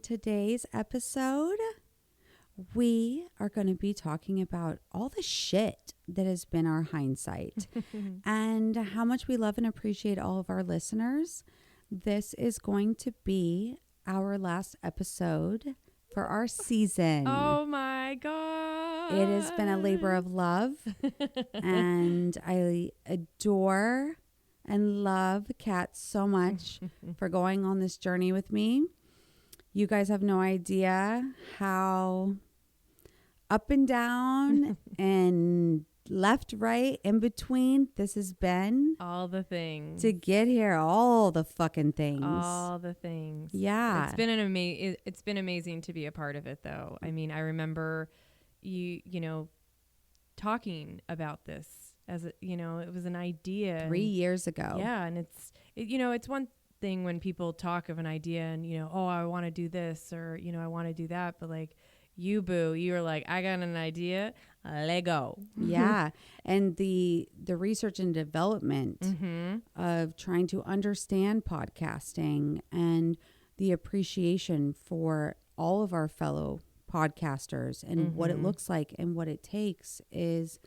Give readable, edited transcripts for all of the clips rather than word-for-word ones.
today's episode, we are going to be talking about all the shit that has been our hindsight and how much we love and appreciate all of our listeners. This is going to be our last episode for our season. Oh my God. It has been a labor of love, and I adore and love Kat so much for going on this journey with me. You guys have no idea how up and down and left, right, in between this has been. All the things. To get here, all the fucking things. All the things. Yeah. It's been amazing to be a part of it, though. I mean, I remember you know, talking about this as it was an idea 3 years ago. Yeah, and it's one thing when people talk of an idea and oh, I want to do this, or I want to do that, but like you were like, I got an idea, let go. Yeah. And the research and development of trying to understand podcasting and the appreciation for all of our fellow podcasters and what it looks like and what it takes is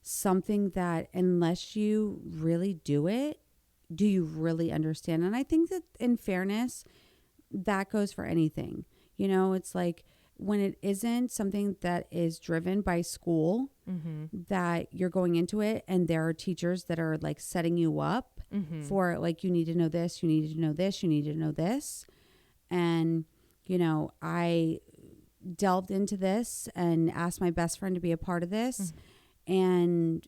something that, unless you really do it, do you really understand? And I think that, in fairness, that goes for anything. It's like when it isn't something that is driven by school, that you're going into it and there are teachers that are like setting you up for like, you need to know this, you need to know this, you need to know this. And, I delved into this and asked my best friend to be a part of this. And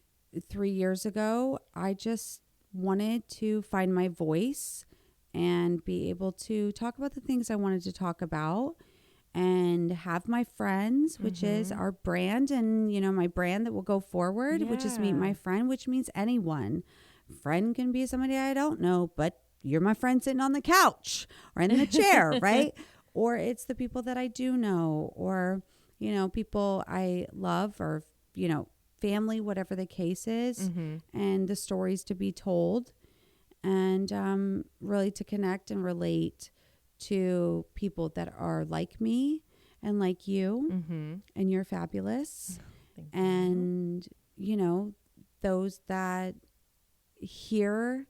3 years ago, I just wanted to find my voice and be able to talk about the things I wanted to talk about and have my friends, which is our brand and, my brand that will go forward, which is Meet My Friend, which means anyone. Friend can be somebody I don't know, but you're my friend sitting on the couch or in the chair, right? Or it's the people that I do know, or, people I love, or, family, whatever the case is, and the stories to be told, and really to connect and relate to people that are like me and like you, and you're fabulous. And, those that hear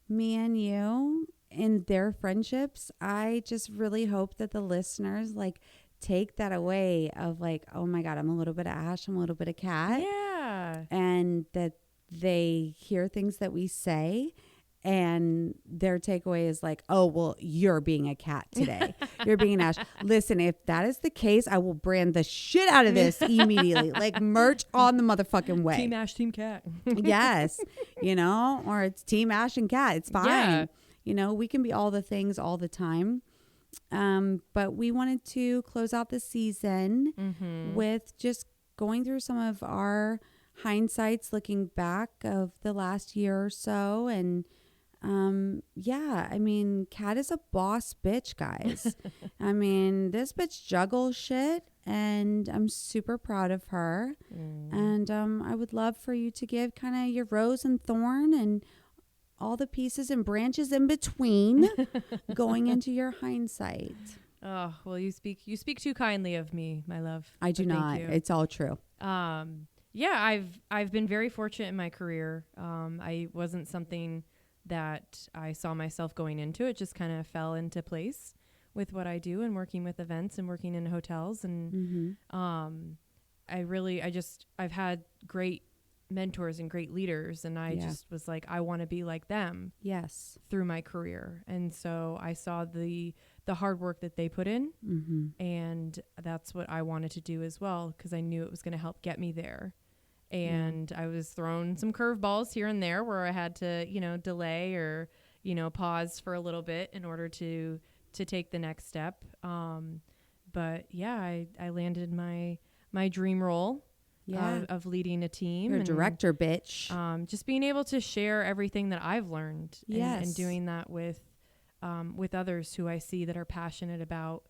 me and you in their friendships, I just really hope that the listeners like take that away of like, oh my God, I'm a little bit of Ash, I'm a little bit of Kat. Yeah. And that they hear things that we say and their takeaway is like, oh, well, you're being a Kat today. You're being an Ash. Listen, if that is the case, I will brand the shit out of this immediately. Like merch on the motherfucking way. Team Ash, Team Kat. Yes. Or it's Team Ash and Kat. It's fine. Yeah. We can be all the things all the time. But we wanted to close out the season with just going through some of our hindsights, looking back of the last year or so. And I mean, Kat is a boss bitch, guys. I mean, this bitch juggles shit, and I'm super proud of her. And I would love for you to give kind of your rose and thorn and all the pieces and branches in between going into your hindsight. Oh, well, you speak too kindly of me, my love. I do not. It's all true. Yeah, I've been very fortunate in my career. I wasn't something that I saw myself going into. It just kind of fell into place with what I do and working with events and working in hotels. And I've had great mentors and great leaders, and I just was like, I want to be like them. Yes. Through my career. And so I saw the hard work that they put in, and that's what I wanted to do as well, because I knew it was going to help get me there. And I was thrown some curveballs here and there where I had to, delay or, pause for a little bit in order to take the next step. But yeah, I landed my dream role of leading a team. You're a director, bitch. Just being able to share everything that I've learned and doing that with others who I see that are passionate about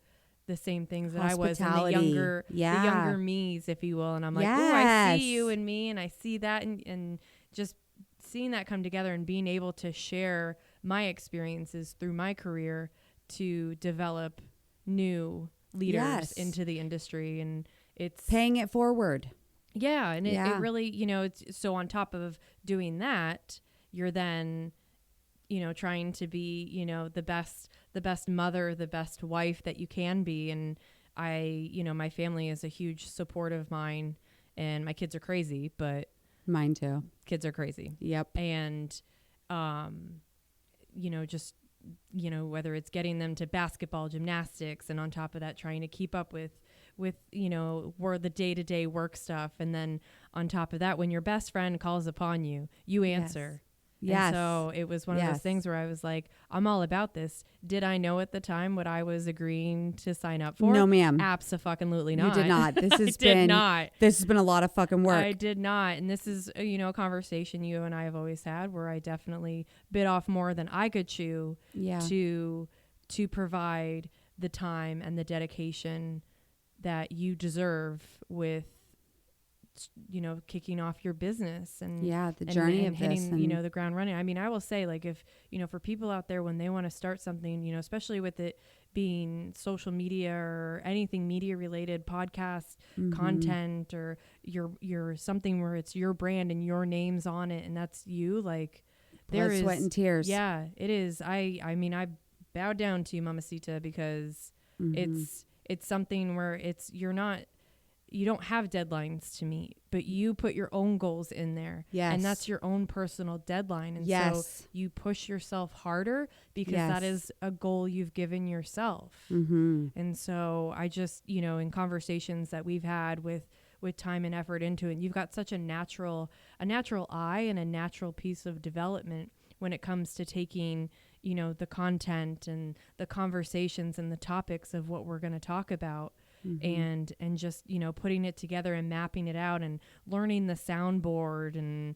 the same things that I was, in the younger me's, if you will. And I'm like, oh, I see you and me, and I see that, and just seeing that come together and being able to share my experiences through my career to develop new leaders Yes. into the industry, and it's paying it forward. Yeah. And it Yeah. really, it's so on top of doing that, you're then, trying to be, the best mother, the best wife that you can be. And my family is a huge support of mine, and my kids are crazy, but Mine too. kids are crazy. Yep. And, just, whether it's getting them to basketball, gymnastics, and on top of that, trying to keep up with, where the day-to-day work stuff. And then on top of that, when your best friend calls upon you, you answer. Yes. And so it was one of those things where I was like, I'm all about this. Did I know at the time what I was agreeing to sign up for? No, ma'am. Absolutely not. You did not. This has This has been a lot of fucking work. I did not. And this is, a conversation you and I have always had, where I definitely bit off more than I could chew to provide the time and the dedication that you deserve with, kicking off your business and the journey of hitting, this and the ground running. I mean, I will say, like, if, for people out there, when they want to start something, especially with it being social media or anything media related, podcast content, or you're something where it's your brand and your name's on it, and that's you, like, there blood, is sweat, and tears. Yeah, it is. I mean, I bow down to you, Mamacita, because it's something where you don't have deadlines to meet, but you put your own goals in there. Yes. And that's your own personal deadline. And so you push yourself harder because that is a goal you've given yourself. And so I just, in conversations that we've had with time and effort into it, you've got such a natural eye and a natural piece of development when it comes to taking, the content and the conversations and the topics of what we're going to talk about. And just, putting it together and mapping it out and learning the soundboard and,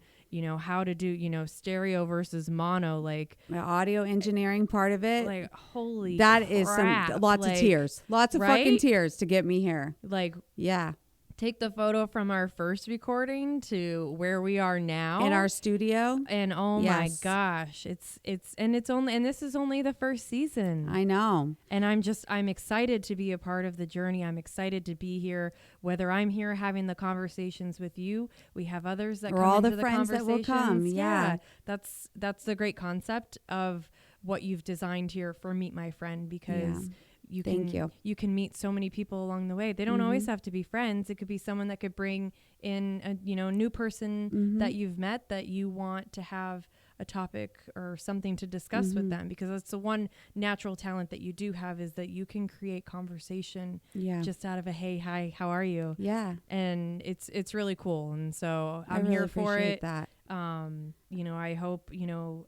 how to do, stereo versus mono, like the audio engineering part of it. Like, holy that crap. is lots of tears, lots of fucking tears to get me here. Like, yeah. Take the photo from our first recording to where we are now in our studio, and my gosh, this is only the first season. I know, and I'm excited to be a part of the journey. I'm excited to be here, whether I'm here having the conversations with you. We have others that or come all into the the friends that will come. Yeah, that's the great concept of what you've designed here for Meet My Friend, because. You can meet so many people along the way. They don't always have to be friends. It could be someone that could bring in a new person that you've met that you want to have a topic or something to discuss with them, because that's the one natural talent that you do have, is that you can create conversation just out of a hey, hi, how are you? Yeah. And it's really cool. And so I'm really here for it. That. I hope,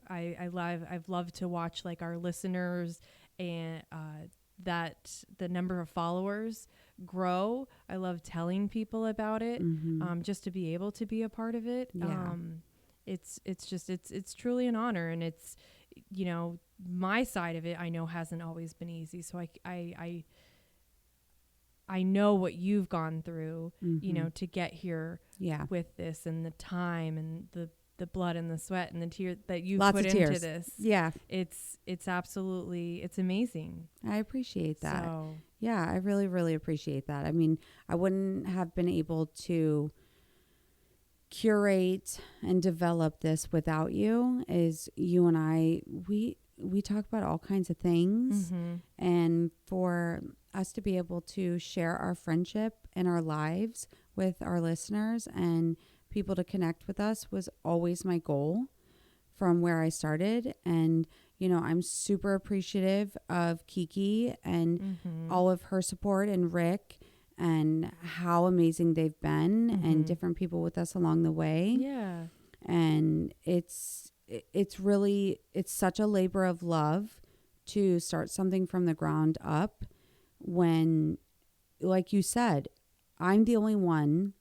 I've loved to watch, like, our listeners and that the number of followers grow. I love telling people about it, just to be able to be a part of it. Yeah. It's truly an honor, and it's, my side of it, I know hasn't always been easy. So I know what you've gone through, to get here with this, and the time and the blood and the sweat and the tears that you put into this. Yeah. It's absolutely, it's amazing. I appreciate that. So. Yeah, I really, really appreciate that. I mean, I wouldn't have been able to curate and develop this without you. Is you and I, we talk about all kinds of things, and for us to be able to share our friendship and our lives with our listeners and people to connect with us was always my goal from where I started. And, I'm super appreciative of Kiki and all of her support, and Rick, and how amazing they've been, and different people with us along the way. Yeah. And it's such a labor of love to start something from the ground up when, like you said, I'm the only one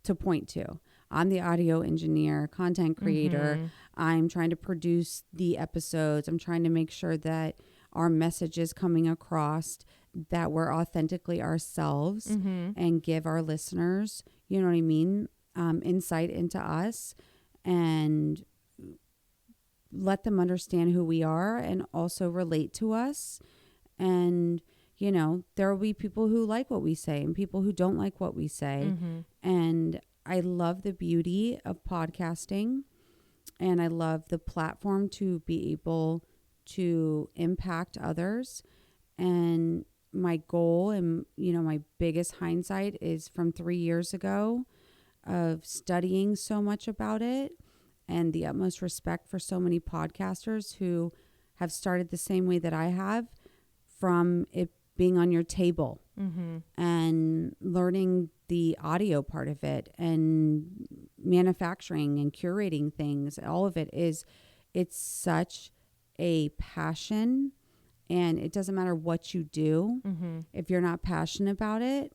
to point to. I'm the audio engineer, content creator. I'm trying to produce the episodes. I'm trying to make sure that our message is coming across, that we're authentically ourselves, and give our listeners, you know what I mean, insight into us, and let them understand who we are and also relate to us. And, you know, there will be people who like what we say and people who don't like what we say. And I love the beauty of podcasting, and I love the platform to be able to impact others. And my goal and, you know, my biggest hindsight is from 3 years ago of studying so much about it, and the utmost respect for so many podcasters who have started the same way that I have, from it being on your table and learning the audio part of it and manufacturing and curating things. All of it is, it's such a passion, and it doesn't matter what you do. If you're not passionate about it,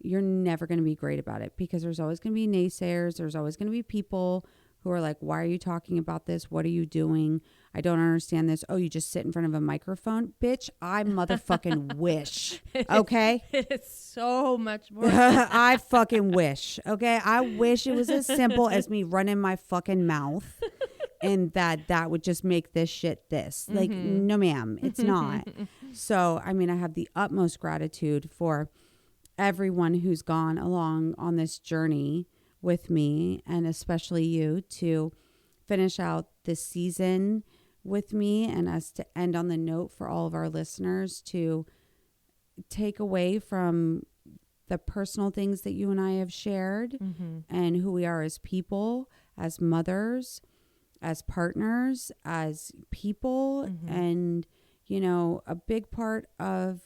you're never going to be great about it, because there's always going to be naysayers. There's always going to be people who are like, why are you talking about this? What are you doing? I don't understand this. Oh, you just sit in front of a microphone? Bitch, I motherfucking wish. Okay? It's so much more. I fucking wish. Okay? I wish it was as simple as me running my fucking mouth, and that would just make this shit this. Like, no ma'am, it's not. So, I mean, I have the utmost gratitude for everyone who's gone along on this journey with me, and especially you, to finish out this season with me, and us to end on the note for all of our listeners to take away from the personal things that you and I have shared, and who we are as people, as mothers, as partners, as people. And, you know, a big part of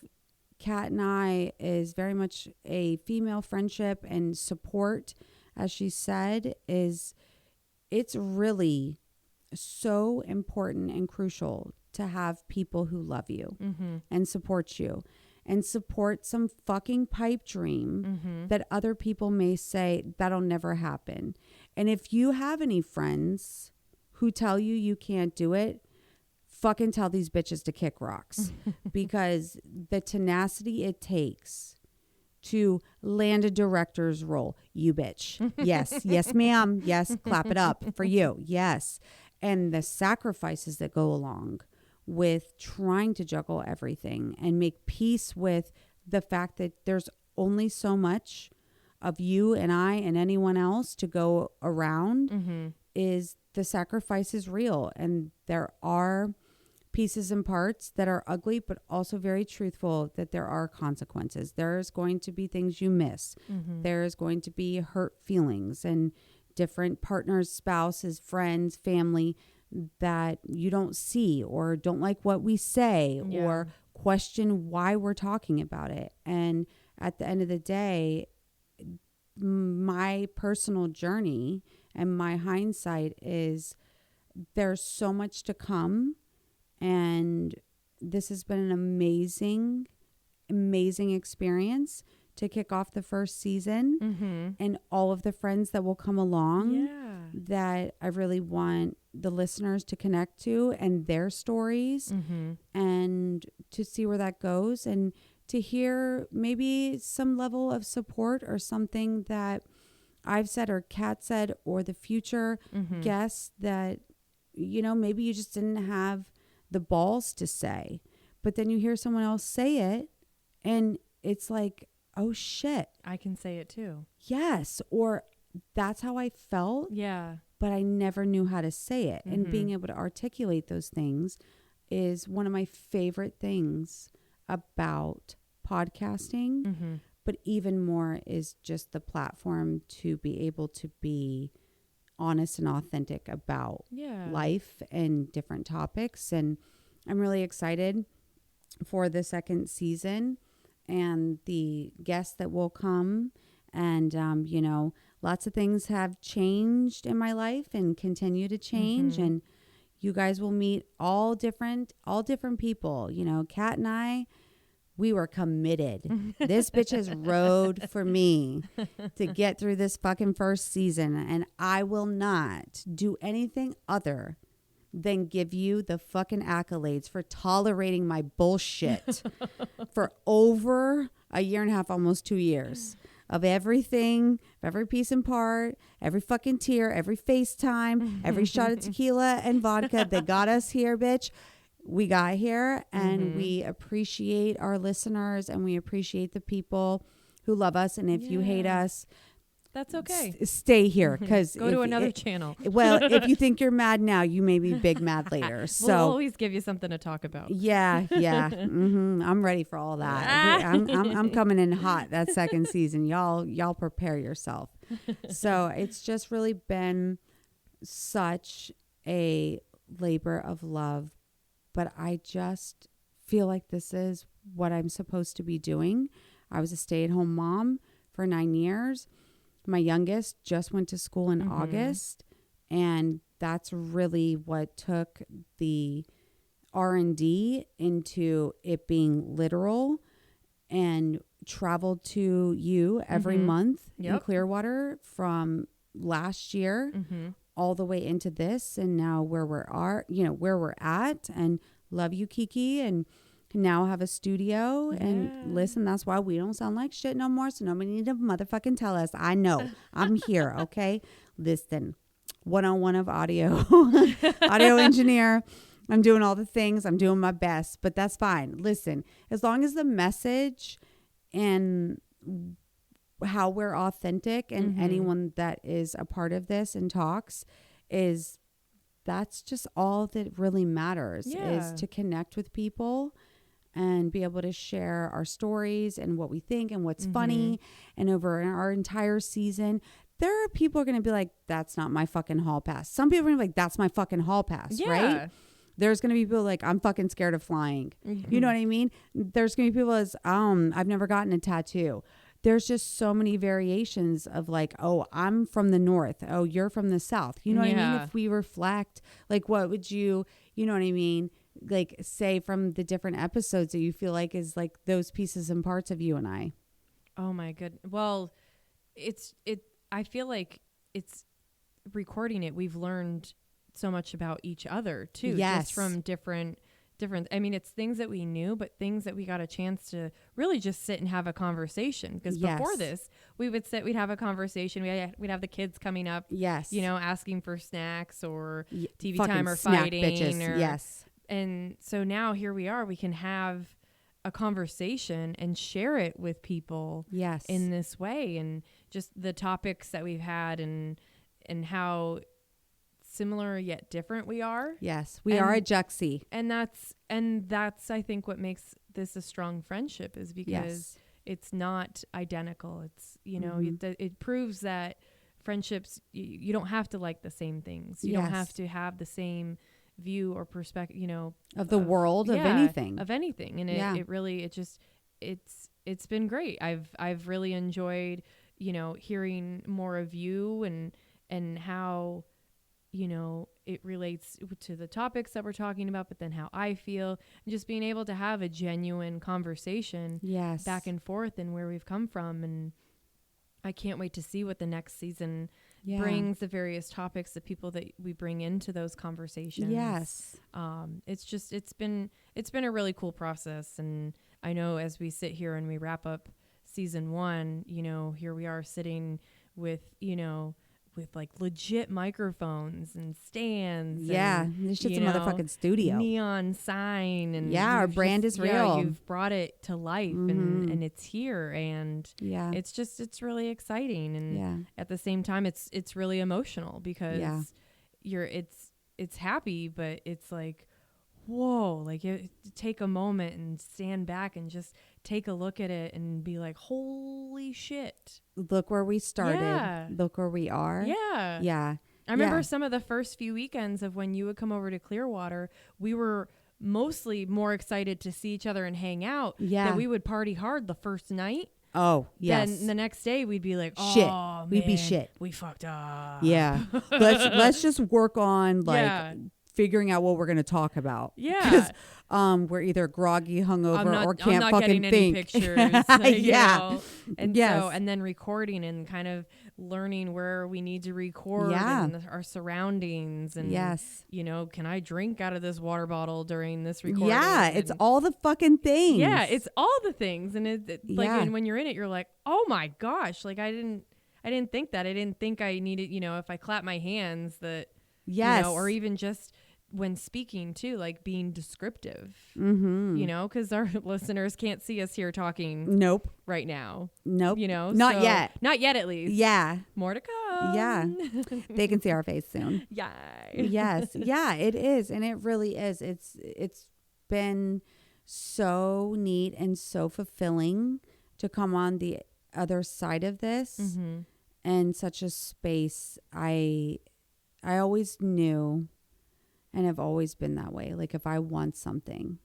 Kat and I is very much a female friendship and support. As she said, is it's really so important and crucial to have people who love you and support you, and support some fucking pipe dream that other people may say that'll never happen. And if you have any friends who tell you you can't do it, fucking tell these bitches to kick rocks, because the tenacity it takes to land a director's role, you bitch. Yes. Yes, ma'am. Yes. Clap it up for you. Yes. And the sacrifices that go along with trying to juggle everything and make peace with the fact that there's only so much of you and I and anyone else to go around, is the sacrifice is real. And there are pieces and parts that are ugly, but also very truthful, that there are consequences. There's going to be things you miss. There's going to be hurt feelings and different partners, spouses, friends, family that you don't see or don't like what we say or question why we're talking about it. And at the end of the day, my personal journey and my hindsight is there's so much to come. And this has been an amazing, amazing experience to kick off the first season, and all of the friends that will come along that I really want the listeners to connect to, and their stories, and to see where that goes, and to hear maybe some level of support or something that I've said or Kat said or the future guests that, you know, maybe you just didn't have the balls to say, but then you hear someone else say it and it's like, oh shit, I can say it too. Yes. Or that's how I felt. Yeah. But I never knew how to say it. And being able to articulate those things is one of my favorite things about podcasting. But even more is just the platform to be able to be honest and authentic about life and different topics. And I'm really excited for the second season and the guests that will come. And, you know, lots of things have changed in my life and continue to change. And you guys will meet all different people. You know, Kat and I, we were committed. This bitch has rode for me to get through this fucking first season. And I will not do anything other than give you the fucking accolades for tolerating my bullshit for over a year and a half, almost 2 years. Of everything, every piece and part, every fucking tear, every FaceTime, every shot of tequila and vodka that got us here, bitch. we got here, and we appreciate our listeners, and we appreciate the people who love us. And if you hate us, that's okay. Stay here, because go to another channel. Well, if you think you're mad now, you may be big mad later. So we'll always give you something to talk about. Yeah. I'm ready for all that. I'm coming in hot that second season. Y'all prepare yourself. So it's just really been such a labor of love, but I just feel like this is what I'm supposed to be doing. I was a stay-at-home mom for 9 years. My youngest just went to school in August, and that's really what took the R&D into it being literal, and traveled to you every month in Clearwater from last year all the way into this, and now where we're at, and love you, Kiki, and now have a studio. And listen, that's why we don't sound like shit no more, so nobody need to motherfucking tell us. I know. I'm here, okay? Listen, 101 of audio, audio engineer. I'm doing all the things. I'm doing my best, but that's fine. Listen, as long as the message and how we're authentic, and anyone that is a part of this and talks that's just all that really matters, is to connect with people and be able to share our stories and what we think and what's funny. And over our entire season, there are people who are going to be like, that's not my fucking hall pass. Some people are going to be like, that's my fucking hall pass, right? There's going to be people like, I'm fucking scared of flying. You know what I mean? There's going to be people as, I've never gotten a tattoo. There's just so many variations of like, oh, I'm from the north. Oh, you're from the south. You know what I mean? If we reflect, like, what would you know what I mean? Like, say from the different episodes that you feel like is like those pieces and parts of you and I. Oh my goodness. Well, I feel like it's recording it. We've learned so much about each other too. Yes. Just from different, I mean, it's things that we knew, but things that we got a chance to really just sit and have a conversation. Because before this, we would sit, we'd have a conversation. We'd have the kids coming up, asking for snacks or TV time or fighting. Bitches. And so now here we are, we can have a conversation and share it with people in this way. And just the topics that we've had and how similar yet different we are. Yes, we are a juxie. And that's I think what makes this a strong friendship, is because it's not identical. It's, it proves that friendships, you don't have to like the same things. You don't have to have the same view or perspective, of the world, of anything. And it's been great. I've really enjoyed, hearing more of you and how, it relates to the topics that we're talking about, but then how I feel, and just being able to have a genuine conversation back and forth and where we've come from. And I can't wait to see what the next season brings, the various topics, the people that we bring into those conversations. It's been a really cool process. And I know as we sit here and we wrap up season 1, here we are sitting with, with like legit microphones and stands. This shit's a motherfucking studio. Neon sign. And our brand is real. You've brought it to life and it's here. And it's really exciting. And at the same time, it's really emotional because it's happy, but it's like, whoa, like take a moment and stand back and just take a look at it and be like, holy shit. Look where we started. Look where we are. I remember some of the first few weekends of when you would come over to Clearwater, we were mostly more excited to see each other and hang out. That we would party hard the first night. Oh, yes. Then the next day we'd be like, oh, shit. Man, we'd be shit. We fucked up. Yeah. let's just work on figuring out what we're going to talk about. Because we're either groggy, hungover, or can't fucking think. Any pictures. And then recording and kind of learning where we need to record and our surroundings. And, can I drink out of this water bottle during this recording? It's all the fucking things. It's all the things. And and when you're in it, you're like, oh my gosh, like I didn't think that. I didn't think I needed, if I clap my hands that, or even just when speaking too, like being descriptive, Mm-hmm. you know, because our listeners can't see us here talking Nope. right now. Nope. You know, Not yet. Not yet, at least. Yeah. More to come. Yeah. They can see our face soon. Yeah. Yes. Yeah, it is. And it really is. It's been so neat and so fulfilling to come on the other side of this. Mm-hmm. And such a space. I always knew, and have always been that way. Like if I want something,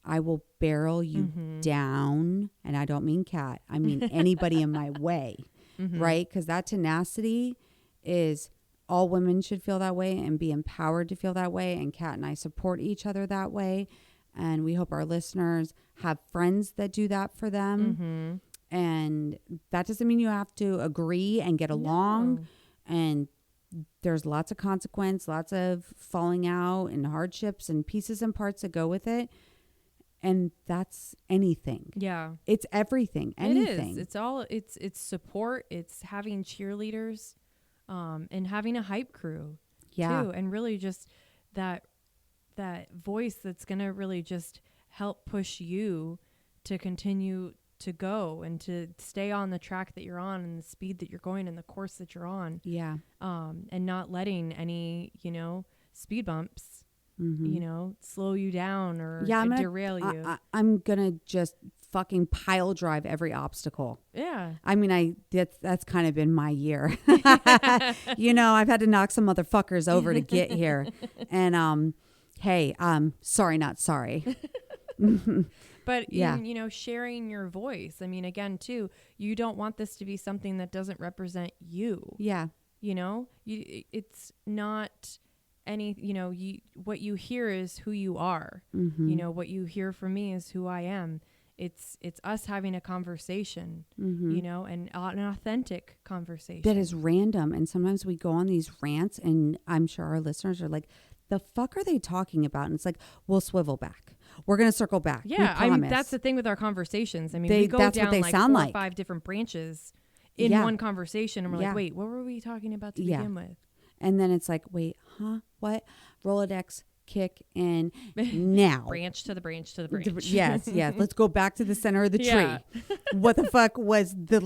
I will barrel you down. And I don't mean Kat. I mean anybody in my way. Right? Because that tenacity is, all women should feel that way and be empowered to feel that way. And Kat and I support each other that way. And we hope our listeners have friends that do that for them. And that doesn't mean you have to agree and get along. No. And there's lots of consequence, lots of falling out and hardships and pieces and parts that go with it. And that's anything. Yeah. It's everything. Anything. It is. It's all, it's support. It's having cheerleaders, and having a hype crew too. And really just that voice that's going to really just help push you to continue to go and to stay on the track that you're on and the speed that you're going and the course that you're on. Yeah. And not letting any, you know, speed bumps, you know, slow you down or derail you. I'm going to just fucking pile drive every obstacle. Yeah. I mean, that's kind of been my year. You know, I've had to knock some motherfuckers over to get here. And, hey, sorry, not sorry. But, you know, sharing your voice. I mean, again, too, you don't want this to be something that doesn't represent you. Yeah. You know, it's not any, you know, what you hear is who you are. You know, what you hear from me is who I am. It's us having a conversation, you know, and an authentic conversation. That is random. And sometimes we go on these rants and I'm sure our listeners are like, the fuck are they talking about? And it's like, we'll swivel back. We're going to circle back. Yeah. I mean, that's the thing with our conversations. I mean, we go down like 4 or 5 different branches in one conversation. And we're like, wait, what were we talking about to begin with? And then it's like, wait, huh? What? Rolodex kick in now. Branch to the branch to the branch. Yes. Let's go back to the center of the tree. What the fuck was the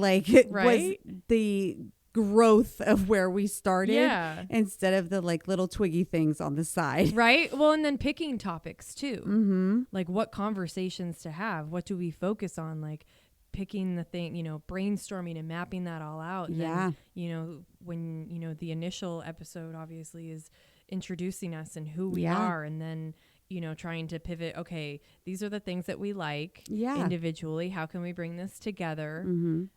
was the growth of where we started instead of the like little twiggy things on the side. Right. Well, and then picking topics too. Like what conversations to have. What do we focus on? Like picking the thing, you know, brainstorming and mapping that all out. And then, you know, when, you know, the initial episode obviously is introducing us and who we are, and then, you know, trying to pivot. Okay, these are the things that we like individually. How can we bring this together?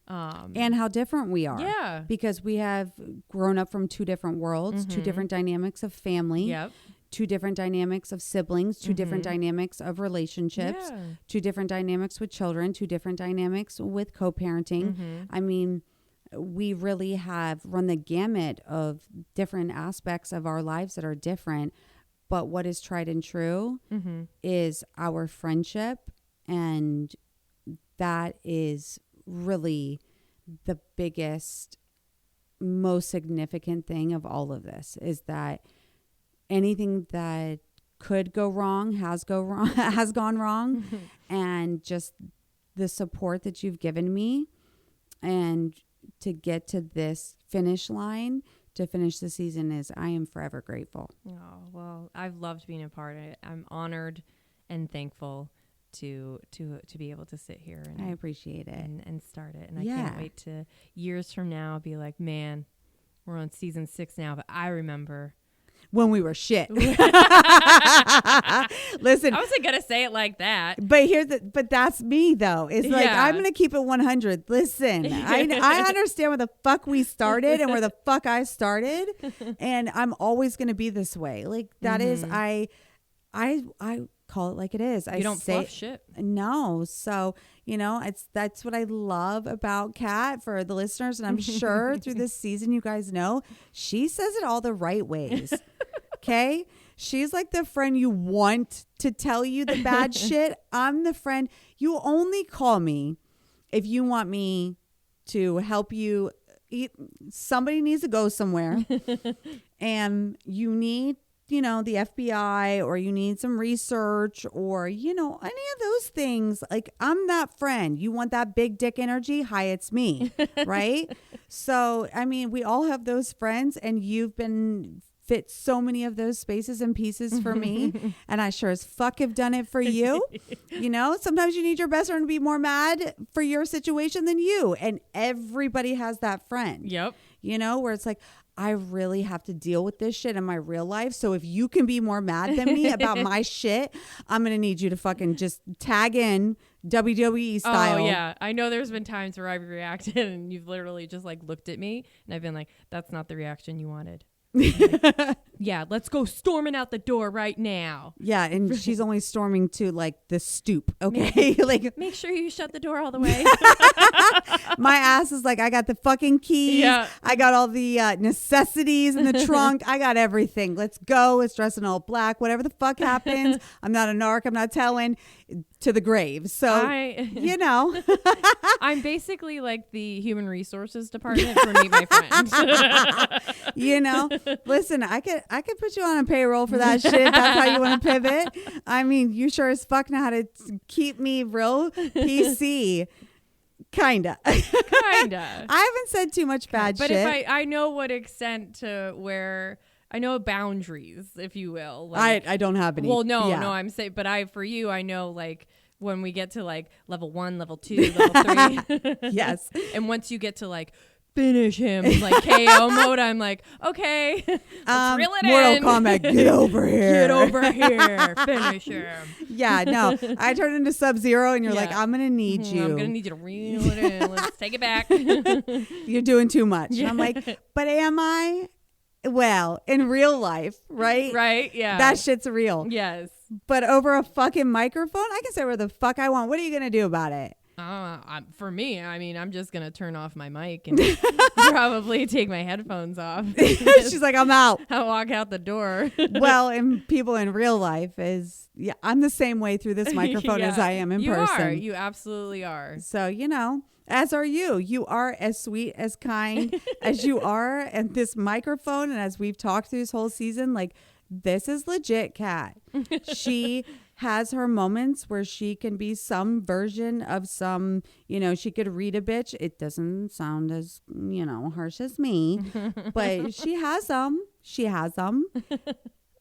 And how different we are. Yeah. Because we have grown up from 2 different worlds, 2 different dynamics of family. Yep. 2 different dynamics of siblings, 2 different dynamics of relationships, 2 different dynamics with children, 2 different dynamics with co-parenting. I mean, we really have run the gamut of different aspects of our lives that are different. But what is tried and true is our friendship. And that is really the biggest, most significant thing of all of this, is that anything that could go wrong has gone wrong. And just the support that you've given me and to get to this finish line, to finish the season, I am forever grateful. Oh, well, I've loved being a part of it. I'm honored and thankful to be able to sit here and I appreciate it and start it. And I can't wait to years from now be like, man, we're on season 6 now, but I remember when we were shit. Listen, I wasn't gonna say it like that, but that's me though. It's like, I'm gonna keep it 100. Listen, I understand where the fuck we started and where the fuck I started, and I'm always gonna be this way. Like that is, I call it like it is. You don't fluff shit. No. So, you know, that's what I love about Kat, for the listeners. And I'm sure through this season, you guys know, she says it all the right ways. Okay. She's like the friend you want to tell you the bad shit. I'm the friend you only call me if you want me to help you eat. Somebody needs to go somewhere and you need the FBI, or you need some research, or, any of those things, like, I'm that friend. You want that big dick energy? Hi, it's me. Right? So, I mean, we all have those friends, and you've been fit so many of those spaces and pieces for me. And I sure as fuck have done it for you. Sometimes you need your best friend to be more mad for your situation than you. And everybody has that friend. Yep. Where it's like, I really have to deal with this shit in my real life. So if you can be more mad than me about my shit, I'm going to need you to fucking just tag in WWE style. Oh, yeah. I know there's been times where I've reacted and you've literally just like looked at me and I've been like, that's not the reaction you wanted. Like, yeah, let's go storming out the door right now. Yeah, and she's only storming to like the stoop, okay? Like, make sure you shut the door all the way. My ass is like, I got the fucking keys. Yeah. I got all the necessities in the trunk. I got everything. Let's go. Let's dress in all black. Whatever the fuck happens. I'm not a narc. I'm not telling. To the grave. So, I'm basically like the human resources department for Meet My Friend. Listen, I could put you on a payroll for that shit. That's how you want to pivot. I mean, you sure as fuck know how to keep me real PC. Kinda. I haven't said too much bad shit. But if I know what extent to where I know boundaries, if you will. Like, I don't have any. Well, no, I'm saying, but for you, I know like when we get to like level 1, level 2, level 3. Yes. And once you get to like finish him, like KO mode, I'm like, okay, let's reel it Mortal in. Kombat, get over here. Get over here. Finish him. Yeah, no. I turn into Sub-Zero and you're like, I'm going to need you. I'm going to need you to reel it in. Let's take it back. You're doing too much. Yeah. I'm like, but am I? Well, in real life, right? Right, yeah. That shit's real. Yes. But over a fucking microphone, I can say whatever the fuck I want. What are you going to do about it? For me, I mean, I'm just going to turn off my mic and probably take my headphones off. She's like, I'm out. I'll walk out the door. Well, and people in real life I'm the same way through this microphone as I am in person. You absolutely are. So, as are you. You are as sweet, as kind as you are. And this microphone, and as we've talked through this whole season, like, this is legit, Kat. She has her moments where she can be some version of some, she could read a bitch. It doesn't sound as, harsh as me, but she has them. She has them.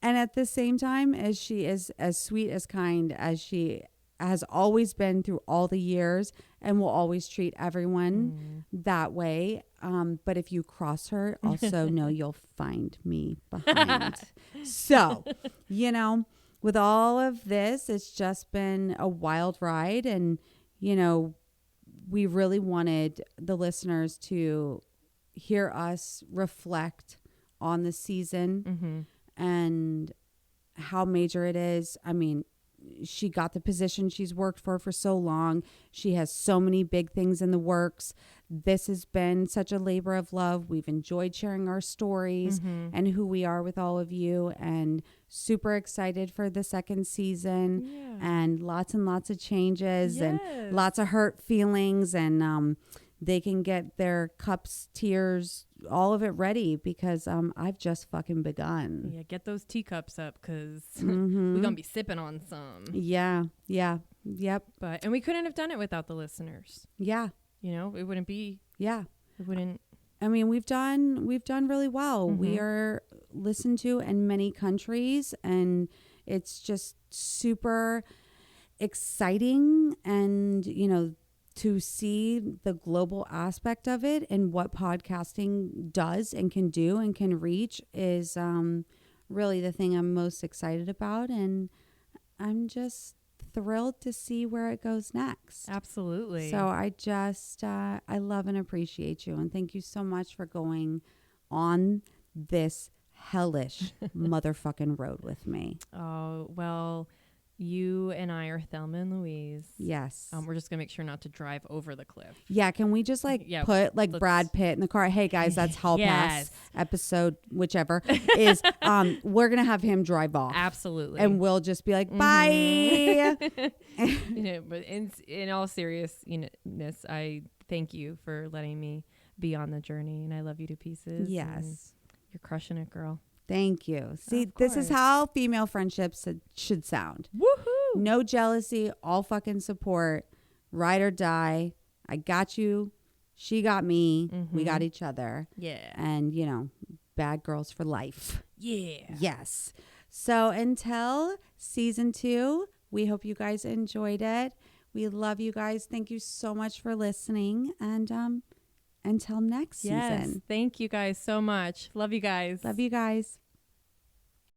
And at the same time, as she is as sweet, as kind as she has always been through all the years, and will always treat everyone that way. But if you cross her, also know you'll find me behind. So, with all of this, it's just been a wild ride. And, we really wanted the listeners to hear us reflect on the season and how major it is. I mean, she got the position she's worked for so long. She has so many big things in the works. This has been such a labor of love. We've enjoyed sharing our stories and who we are with all of you, and super excited for the second season. And lots of changes and lots of hurt feelings, and they can get their cups, tears, all of it ready, because I've just fucking begun. Yeah, get those teacups up, because we're going to be sipping on some. Yeah. Yep. And we couldn't have done it without the listeners. Yeah. It wouldn't be. Yeah. It wouldn't. I mean, we've done really well. We are listened to in many countries, and it's just super exciting. And, to see the global aspect of it and what podcasting does and can do and can reach is really the thing I'm most excited about. And I'm just thrilled to see where it goes next. Absolutely. So I just, I love and appreciate you. And thank you so much for going on this hellish motherfucking road with me. Oh, well, you and I are Thelma and Louise. Yes. We're just going to make sure not to drive over the cliff. Yeah. Can we just put Brad Pitt in the car? Hey guys, that's Hall Pass episode, whichever is, we're going to have him drive off. Absolutely. And we'll just be like, bye. But in all seriousness, I thank you for letting me be on the journey, and I love you to pieces. Yes. You're crushing it, girl. Thank you. See, Of this is course. how female friendships should sound. Woohoo! No jealousy, all fucking support, ride or die. I got you. She got me. We got each other. Yeah. And, you know, bad girls for life. Yeah. Yes. So until season 2, we hope you guys enjoyed it. We love you guys. Thank you so much for listening. And until next Yes. season. Thank you guys so much. Love you guys. Love you guys.